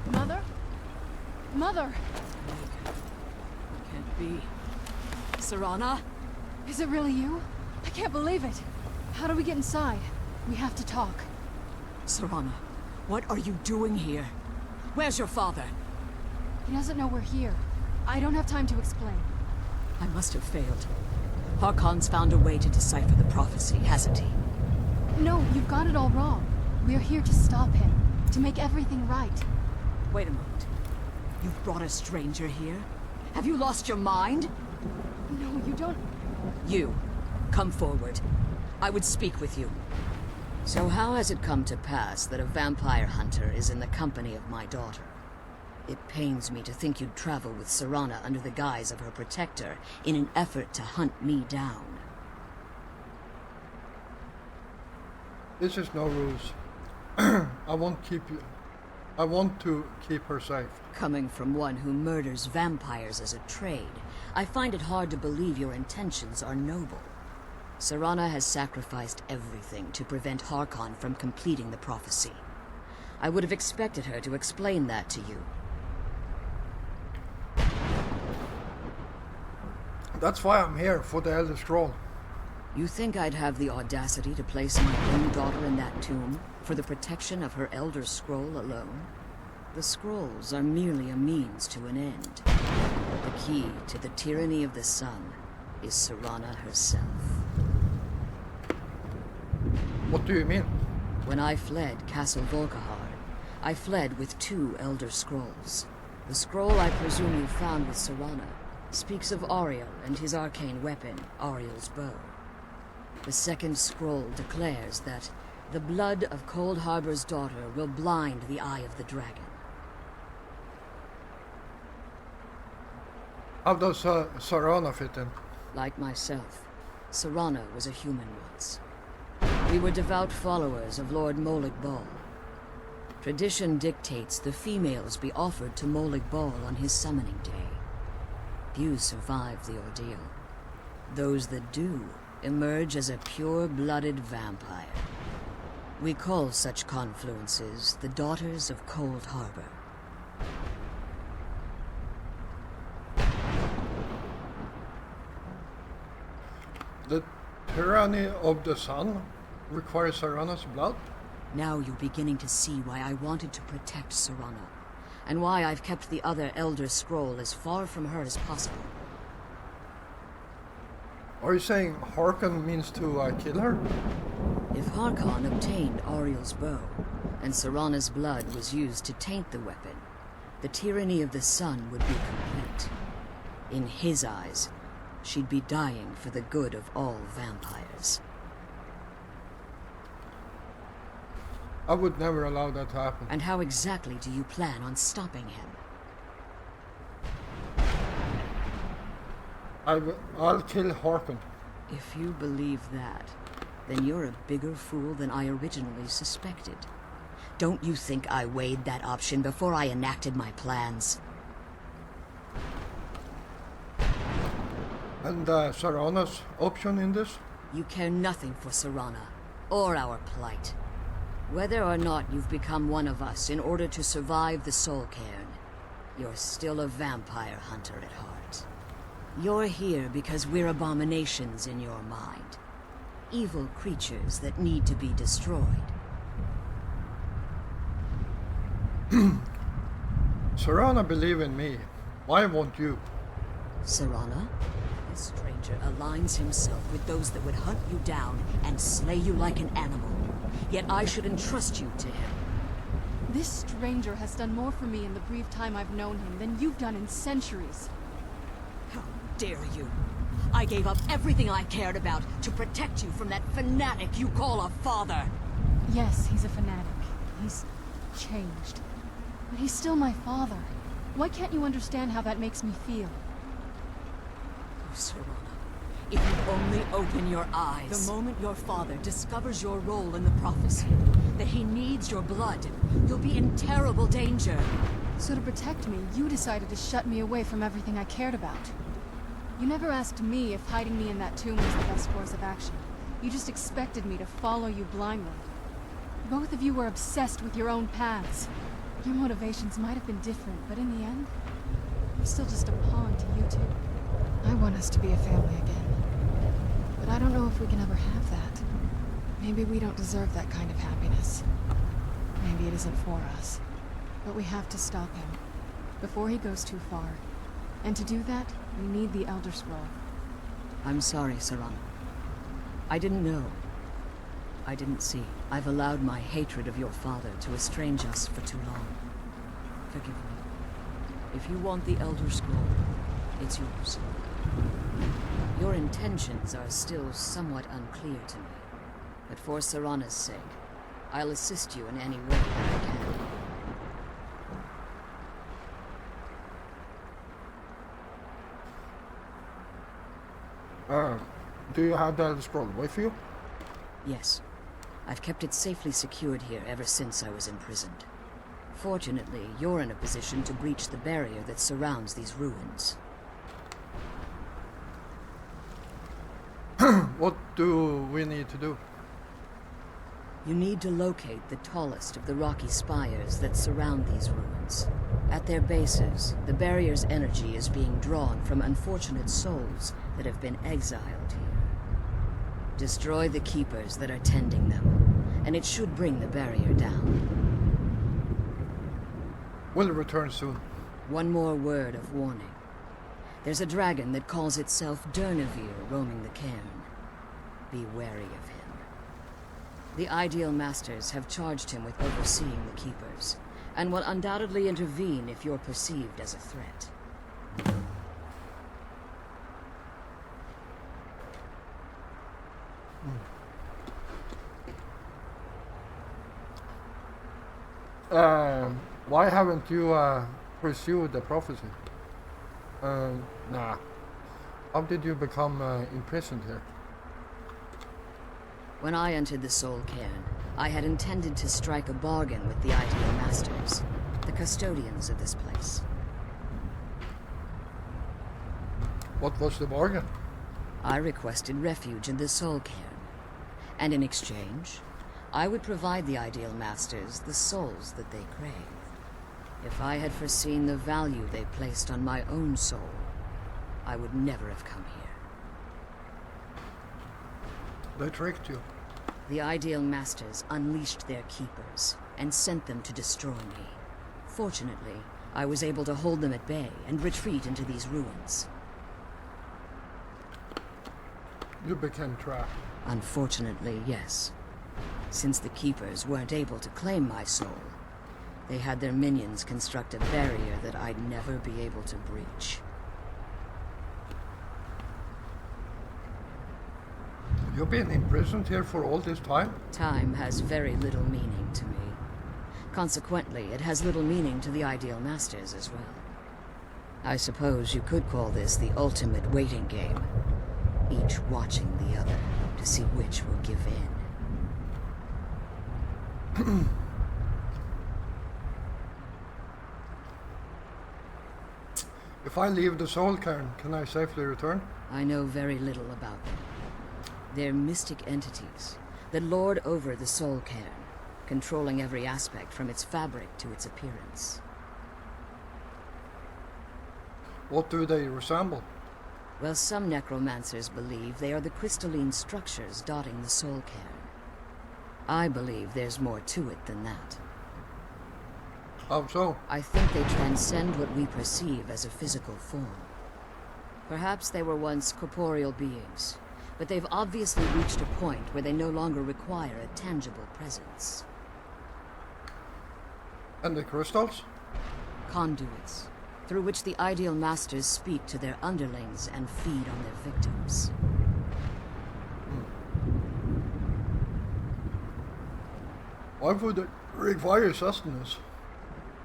B: Mother? Mother!
E: Can't be. Serana?
B: Is it really you? I can't believe it. How do we get inside? We have to talk.
E: Serana, what are you doing here? Where's your father?
B: He doesn't know we're here. I don't have time to explain.
E: I must have failed. Harkon's found a way to decipher the prophecy, hasn't he?
B: No, you've got it all wrong. We're here to stop him. To make everything right.
E: Wait a moment. You've brought a stranger here? Have you lost your mind?
B: No, you don't...
E: You, come forward. I would speak with you.
F: So how has it come to pass that a vampire hunter is in the company of my daughter? It pains me to think you'd travel with Serana under the guise of her protector in an effort to hunt me down.
A: This is no ruse. I want to keep her safe.
F: Coming from one who murders vampires as a trade, I find it hard to believe your intentions are noble. Serana has sacrificed everything to prevent Harkon from completing the prophecy. I would have expected her to explain that to you.
A: That's why I'm here, for the Elder Scroll.
F: You think I'd have the audacity to place my own daughter in that tomb for the protection of her Elder Scroll alone? The Skrolls are merely a means to an end. The key to the tyranny of the sun is Serana herself.
A: What do you mean?
F: When I fled Castle Volkihar, I fled with 2 Elder Scrolls. The scroll I presume you found with Serana speaks of Auriel and his arcane weapon, Auriel's bow. The second scroll declares that the blood of Cold Harbor's daughter will blind the eye of the dragon.
A: How does Serana fit in?
F: Like myself, Serana was a human once. We were devout followers of Lord Molig Bal. Tradition dictates the females be offered to Molig Bal on his summoning day. Few survive the ordeal. Those that do emerge as a pure-blooded vampire. We call such confluences the Daughters of Cold Harbor.
A: The tyranny of the sun requires Serana's blood?
F: Now you're beginning to see why I wanted to protect Serana. and why I've kept the other Elder Scroll as far from her as possible.
A: Are you saying Harkon means to kill her?
F: If Harkon obtained Ariel's bow, and Serana's blood was used to taint the weapon, the tyranny of the sun would be complete. In his eyes, she'd be dying for the good of all vampires.
A: I would never allow that to happen.
F: And how exactly do you plan on stopping him?
A: I'll kill Harkon.
F: If you believe that, then you're a bigger fool than I originally suspected. Don't you think I weighed that option before I enacted my plans?
A: And Serana's option in this?
F: You care nothing for Serana, or our plight. Whether or not you've become one of us in order to survive the Soul Cairn, you're still a vampire hunter at heart. You're here because we're abominations in your mind. Evil creatures that need to be destroyed.
A: Serana believe in me. Why won't you?
F: Serana? This stranger aligns himself with those that would hunt you down and slay you like an animal. Yet I should entrust you to him.
B: This stranger has done more for me in the brief time I've known him than you've done in centuries.
F: How dare you? I gave up everything I cared about to protect you from that fanatic you call a father.
B: Yes, he's a fanatic. He's changed. But he's still my father. Why can't you understand how that makes me feel?
F: Oh, Serana, if you only open your eyes. The moment your father discovers your role in the prophecy, that he needs your blood, you'll be in terrible danger.
B: So to protect me, you decided to shut me away from everything I cared about. You never asked me if hiding me in that tomb was the best course of action. You just expected me to follow you blindly. Both of you were obsessed with your own paths. Your motivations might have been different, but in the end, I'm still just a pawn to you two. I want us to be a family again. But I don't know if we can ever have that. Maybe we don't deserve that kind of happiness. Maybe it isn't for us. But we have to stop him, before he goes too far. And to do that, we need the Elder Scroll.
F: I'm sorry, Serana. I didn't know. I didn't see. I've allowed my hatred of your father to estrange us for too long. Forgive me. If you want the Elder Scroll, it's yours. Your intentions are still somewhat unclear to me. But for Serana's sake, I'll assist you in any way that I can.
A: Do you have the Elder Scroll with you?
F: Yes. I've kept it safely secured here ever since I was imprisoned. Fortunately, you're in a position to breach the barrier that surrounds these ruins.
A: What do we need to do?
F: You need to locate the tallest of the rocky spires that surround these ruins. At their bases, the barrier's energy is being drawn from unfortunate souls that have been exiled here. Destroy the keepers that are tending them, and it should bring the barrier down.
A: We'll return soon.
F: One more word of warning. There's a dragon that calls itself Durnevere roaming the cairn. Be wary of him. The Ideal Masters have charged him with overseeing the keepers, and will undoubtedly intervene if you're perceived as a threat.
A: Why haven't you pursued the prophecy? Nah. How did you become imprisoned here?
F: When I entered the Soul Cairn, I had intended to strike a bargain with the Ideal Masters, the custodians of this place.
A: What was the bargain?
F: I requested refuge in the Soul Cairn, and in exchange, I would provide the Ideal Masters the souls that they crave. If I had foreseen the value they placed on my own soul, I would never have come here.
A: They tricked you.
F: The Ideal Masters unleashed their keepers and sent them to destroy me. Fortunately, I was able to hold them at bay and retreat into these ruins.
A: You became trapped.
F: Unfortunately, yes. Since the Keepers weren't able to claim my soul, they had their minions construct a barrier that I'd never be able to breach.
A: You've been imprisoned here for all this time?
F: Time has very little meaning to me. Consequently, it has little meaning to the Ideal Masters as well. I suppose you could call this the ultimate waiting game, each watching the other to see which will give in.
A: If I leave the soul cairn, can I safely return?
F: I know very little about them. They're mystic entities that lord over the soul cairn, controlling every aspect from its fabric to its appearance.
A: What do they resemble?
F: Well, some necromancers believe they are the crystalline structures dotting the soul cairn. I believe there's more to it than that.
A: How so?
F: I think they transcend what we perceive as a physical form. Perhaps they were once corporeal beings, but they've obviously reached a point where they no longer require a tangible presence.
A: And the crystals?
F: Conduits, through which the Ideal Masters speak to their underlings and feed on their victims.
A: Why would it require sustenance?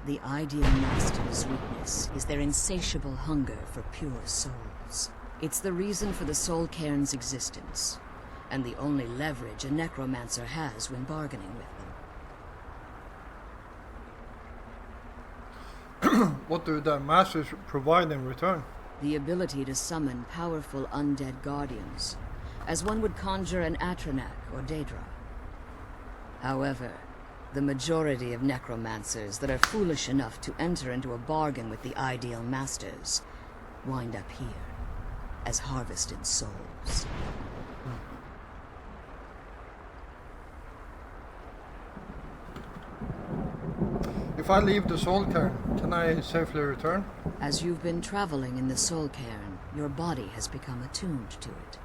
F: The Ideal Masters' weakness is their insatiable hunger for pure souls. It's the reason for the Soul Cairn's existence, and the only leverage a necromancer has when bargaining with them.
A: What do the masters provide in return?
F: The ability to summon powerful undead guardians, as one would conjure an Atronak or Daedra. However, the majority of necromancers that are foolish enough to enter into a bargain with the Ideal Masters wind up here as harvested souls.
A: If I leave the soul cairn, can I safely return?
F: As you've been traveling in the Soul Cairn, your body has become attuned to it.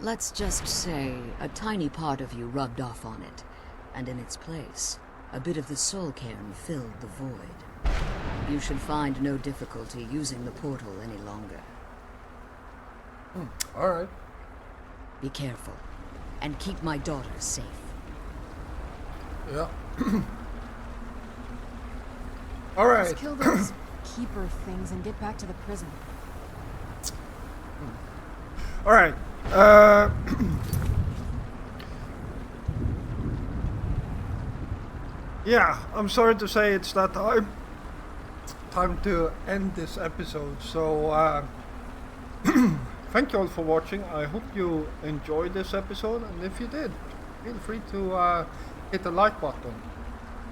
F: Let's just say a tiny part of you rubbed off on it, and in its place, a bit of the Soul Cairn filled the void. You should find no difficulty using the portal any longer.
A: Alright.
F: Be careful, and keep my daughter safe.
A: Yeah. Alright.
B: Let's kill those keeper things and get back to the prison.
A: Alright. Yeah, I'm sorry to say it's that time to end this episode. So, thank you all for watching. I hope you enjoyed this episode, and if you did, feel free to hit the like button.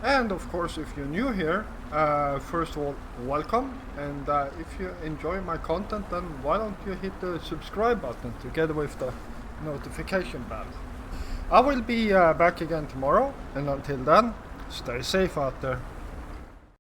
A: And of course, if you're new here, first of all, welcome. And if you enjoy my content, then why don't you hit the subscribe button together with the notification bell. I will be back again tomorrow, and until then, stay safe out there.